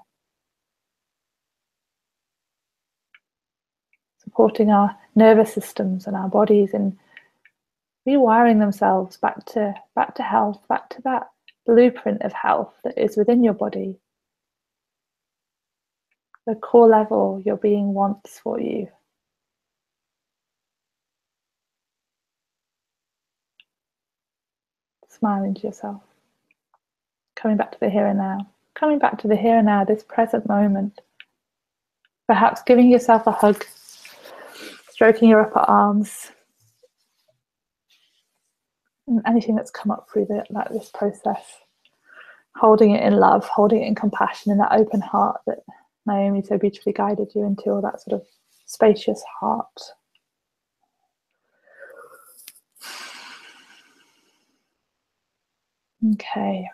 Supporting our nervous systems and our bodies in rewiring themselves back to health, back to that blueprint of health that is within your body. the core level your being wants for you. Smile into yourself. Coming back to the here and now. Coming back to the here and now, this present moment. Perhaps giving yourself a hug, stroking your upper arms, and anything that's come up through this process. Holding it in love, holding it in compassion, in that open heart that Naomi so beautifully guided you into, or that sort of spacious heart. Okay.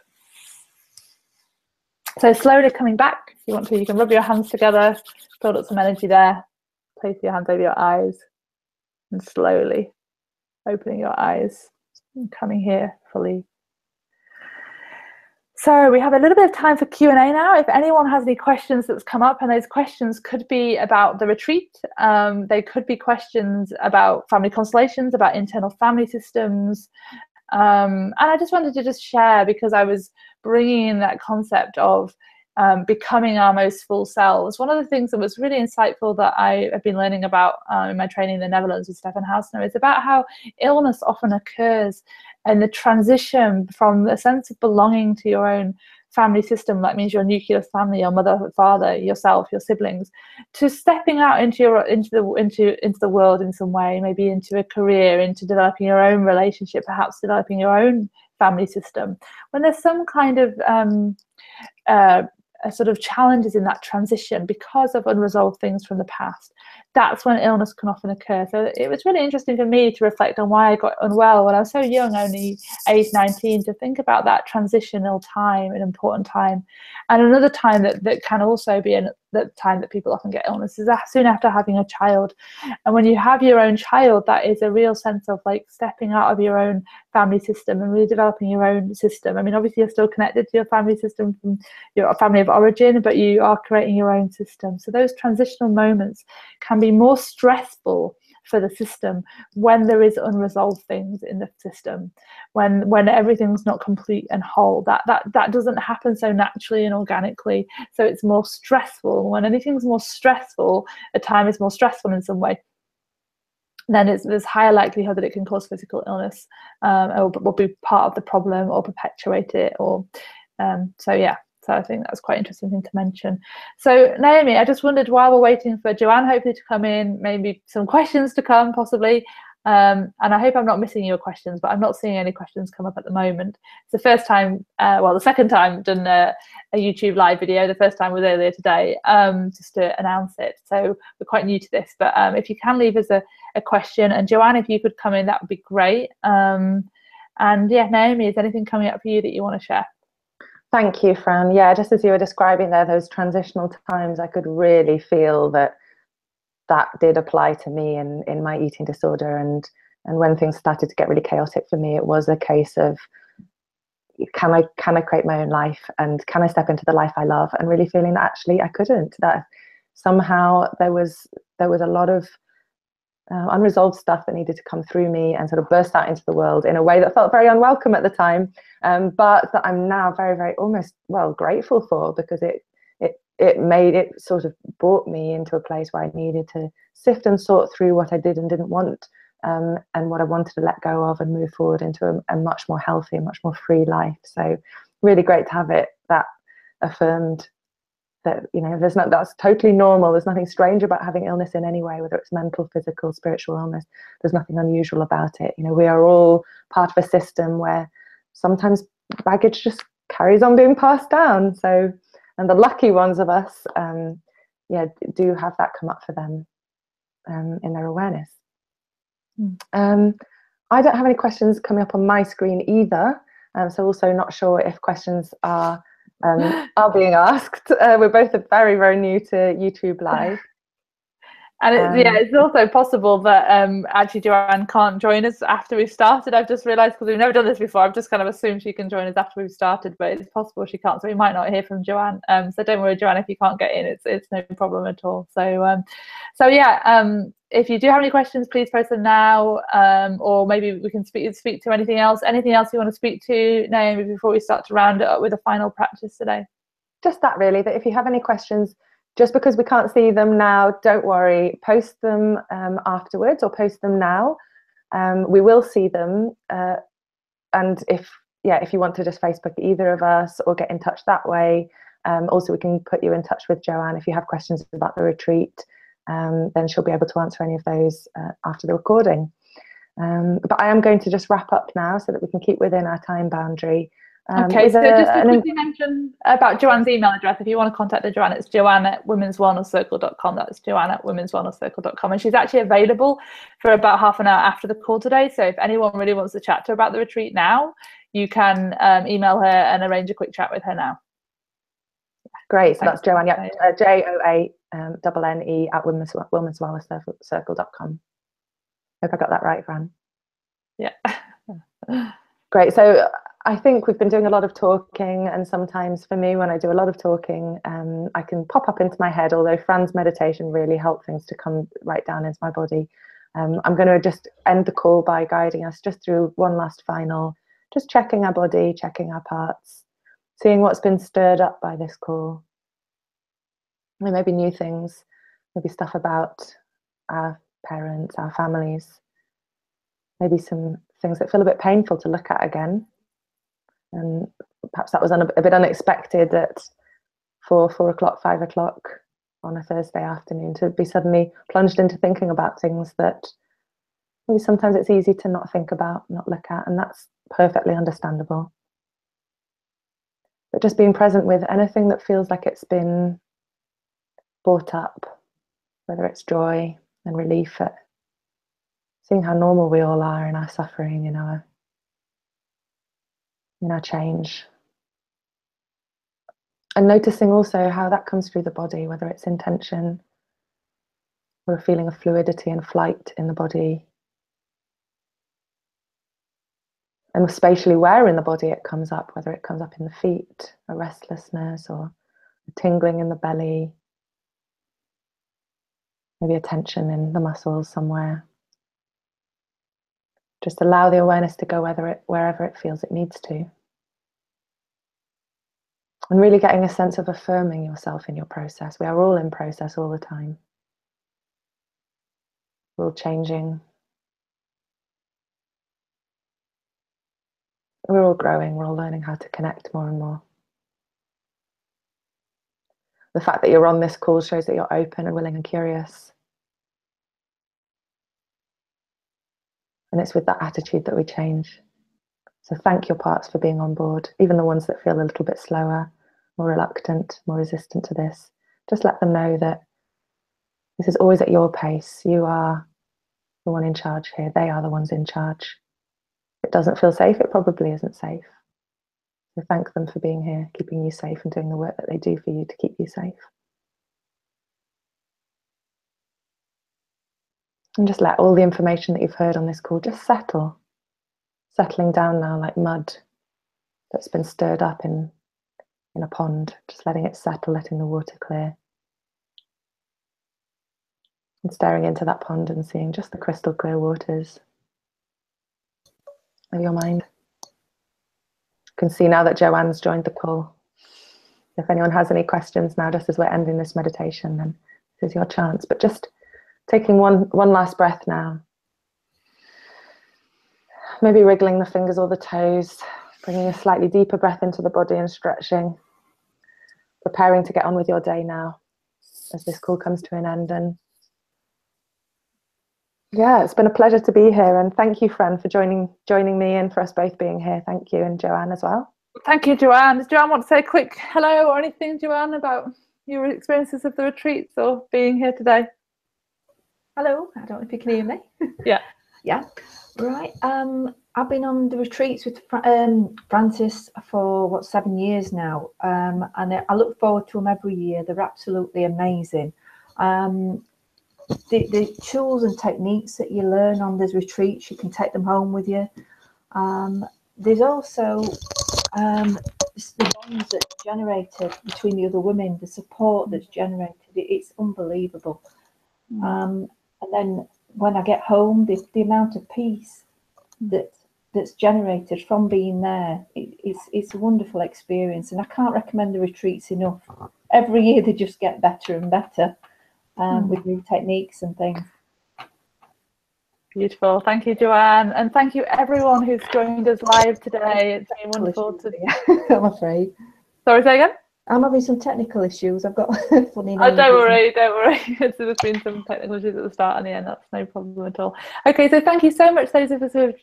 So slowly coming back, if you want to, you can rub your hands together, build up some energy there, place your hands over your eyes, and slowly opening your eyes and coming here fully. So we have a little bit of time for Q&A now. If anyone has any questions that's come up, and those questions could be about the retreat, they could be questions about family constellations, about internal family systems, and I just wanted to just share, because I was bringing in that concept of becoming our most full selves. One of the things that was really insightful that I have been learning about in my training in the Netherlands with Stefan Hausner is about how illness often occurs in the transition from a sense of belonging to your own family system, that means your nuclear family, your mother, father, yourself, your siblings, to stepping out into the world in some way, maybe into a career, into developing your own relationship, perhaps developing your own family system. When there's some kind of sort of challenges in that transition because of unresolved things from the past, that's when illness can often occur. So it was really interesting for me to reflect on why I got unwell when I was so young, only age 19, to think about that transitional time, an important time. And another time that can also be the time that people often get illness is soon after having a child. And when you have your own child, that is a real sense of like stepping out of your own family system and really developing your own system. I mean, obviously you're still connected to your family system from your family of origin, but you are creating your own system. So those transitional moments can be more stressful for the system when there is unresolved things in the system, when everything's not complete and whole. That doesn't happen so naturally and organically, so it's more stressful. When anything's more stressful, a time is more stressful in some way, then there's higher likelihood that it can cause physical illness, or will be part of the problem or perpetuate it, or so yeah. So I think that's quite an interesting thing to mention. So Naomi, I just wondered, while we're waiting for Joanne hopefully to come in, maybe some questions to come possibly, and I hope I'm not missing your questions, but I'm not seeing any questions come up at the moment. It's the first time, well, the second time I've done a YouTube live video. The first time was earlier today, just to announce it. So we're quite new to this, but if you can leave us a question, and Joanne, if you could come in, that would be great. And yeah, Naomi, is anything coming up for you that you want to share? Thank you, Fran. Yeah, just as you were describing there, those transitional times, I could really feel that did apply to me in my eating disorder. And when things started to get really chaotic for me, it was a case of, can I create my own life, and can I step into the life I love? And really feeling that actually I couldn't. That somehow there was a lot of unresolved stuff that needed to come through me and sort of burst out into the world in a way that felt very unwelcome at the time, but that I'm now very, very almost, well, grateful for, because it sort of brought me into a place where I needed to sift and sort through what I did and didn't want, and what I wanted to let go of and move forward into a much more healthy, much more free life. So really great to have that affirmed, that, you know, that's totally normal. There's nothing strange about having illness in any way, whether it's mental, physical, spiritual illness. There's nothing unusual about it. You know, we are all part of a system where sometimes baggage just carries on being passed down. So, and the lucky ones of us, do have that come up for them in their awareness. I don't have any questions coming up on my screen either. So also not sure if questions are being asked. We're both very, very new to YouTube Live. And it's also possible that actually Joanne can't join us after we've started. I've just realised, because we've never done this before, I've just kind of assumed she can join us after we've started, but it's possible she can't, so we might not hear from Joanne. So don't worry, Joanne, if you can't get in, it's no problem at all. So if you do have any questions, please post them now, or maybe we can speak to anything else you want to speak to, Naomi, before we start to round it up with a final practice today. Just that, really, that if you have any questions, just because we can't see them now, don't worry. Post them afterwards, or post them now. We will see them. And if you want to just Facebook either of us or get in touch that way. Also, we can put you in touch with Joanne if you have questions about the retreat. Then she'll be able to answer any of those after the recording. But I am going to just wrap up now so that we can keep within our time boundary. Okay, so just to quickly mention about Joanne's email address, if you want to contact her, Joanne, it's joanne@womenswellnesscircle.com. That's joanne@womenswellnesscircle.com. And she's actually available for about half an hour after the call today. So if anyone really wants to chat to her about the retreat now, you can email her and arrange a quick chat with her now. Great, so that's Joanne, JOANNE @womenswellnesscircle.com. Hope I got that right, Fran. Yeah. Great, so I think we've been doing a lot of talking, and sometimes for me, when I do a lot of talking, I can pop up into my head, although Fran's meditation really helped things to come right down into my body. I'm going to just end the call by guiding us just through one last final, just checking our body, checking our parts, seeing what's been stirred up by this call. And maybe new things, maybe stuff about our parents, our families, maybe some things that feel a bit painful to look at again. And perhaps that was a bit unexpected at 4 o'clock, 5 o'clock on a Thursday afternoon, to be suddenly plunged into thinking about things that maybe sometimes it's easy to not think about, not look at, and that's perfectly understandable. But just being present with anything that feels like it's been brought up, whether it's joy and relief at seeing how normal we all are in our suffering, in our change. And noticing also how that comes through the body, whether it's intention or a feeling of fluidity and flight in the body. And spatially where in the body it comes up, whether it comes up in the feet, a restlessness, or a tingling in the belly, maybe a tension in the muscles somewhere. Just allow the awareness to go wherever it feels it needs to. And really getting a sense of affirming yourself in your process. We are all in process all the time. We're all changing. We're all growing. We're all learning how to connect more and more. The fact that you're on this call shows that you're open and willing and curious. And it's with that attitude that we change. So thank your parts for being on board, even the ones that feel a little bit slower, more reluctant, more resistant to this. Just let them know that this is always at your pace. You are the one in charge here. They are the ones in charge. If it doesn't feel safe, it probably isn't safe. So thank them for being here, keeping you safe and doing the work that they do for you to keep you safe. And just let all the information that you've heard on this call just settle. Settling down now like mud that's been stirred up in a pond, just letting it settle, letting the water clear. And staring into that pond and seeing just the crystal clear waters of your mind. You can see now that Joanne's joined the call. If anyone has any questions now, just as we're ending this meditation, then this is your chance. But just taking one last breath now. Maybe wriggling the fingers or the toes, bringing a slightly deeper breath into the body and stretching. Preparing to get on with your day now as this call comes to an end. And yeah, it's been a pleasure to be here, and thank you, Fran, for joining me and for us both being here. Thank you, and Joanne as well. Thank you, Joanne. Does Joanne want to say a quick hello or anything, Joanne, about your experiences of the retreats or being here today? Hello, I don't know if you can hear me. Yeah. Right. I've been on the retreats with Frances for 7 years now, and I look forward to them every year. They're absolutely amazing. The tools and techniques that you learn on these retreats, you can take them home with you. There's also the bonds that's generated between the other women, the support that's generated. It's unbelievable. And then when I get home, the amount of peace that's generated from being there, it's a wonderful experience, and I can't recommend the retreats enough. every year they just get better and better with new techniques and things. Beautiful. Thank you, Joanne. And thank you everyone who's joined us live today. It's been wonderful to... I'm afraid. Sorry, say again? I'm having some technical issues. I've got funny names. Oh, don't worry. There's been some technical issues at the start and the end. That's no problem at all. Okay, so thank you so much, those of you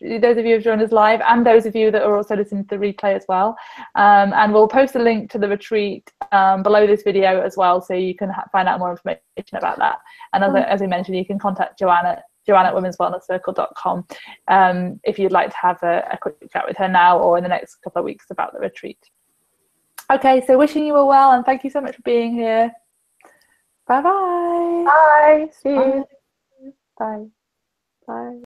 who've joined us live, and those of you that are also listening to the replay as well. And we'll post a link to the retreat below this video as well, so you can find out more information about that. And as I mentioned, you can contact Joanne at womenswellnesscircle.com if you'd like to have a quick chat with her now or in the next couple of weeks about the retreat. Okay, so wishing you all well, and thank you so much for being here. Bye-bye. Bye. See you. Bye. Bye.